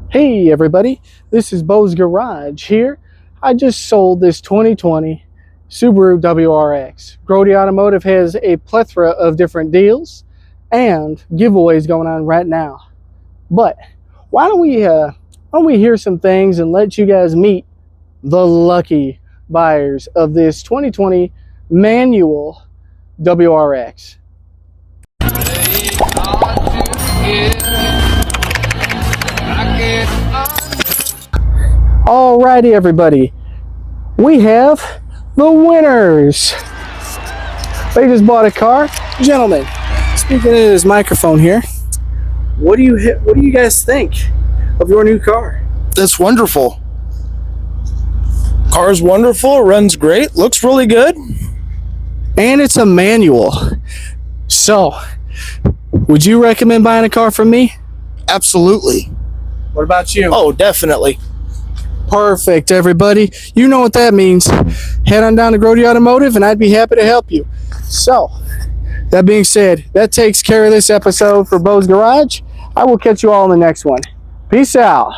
Hey everybody, this is Bo's Garage here. I just sold this 2020 Subaru WRX. Grody Automotive has a plethora of different deals and giveaways going on right now. But why don't we hear some things and let you guys meet the lucky buyers of this 2020 manual WRX. Alrighty everybody, we have the winners. They just bought a car. Gentlemen, speaking into this microphone here, what do you guys think of your new car? That's wonderful. Car's wonderful, runs great, looks really good. And it's a manual. So, would you recommend buying a car from me? Absolutely. What about you? Oh, definitely. Perfect, everybody. You know what that means. Head on down to Grody Automotive and I'd be happy to help you. So, that being said, that takes care of this episode for Bo's Garage. I will catch you all in the next one. Peace out.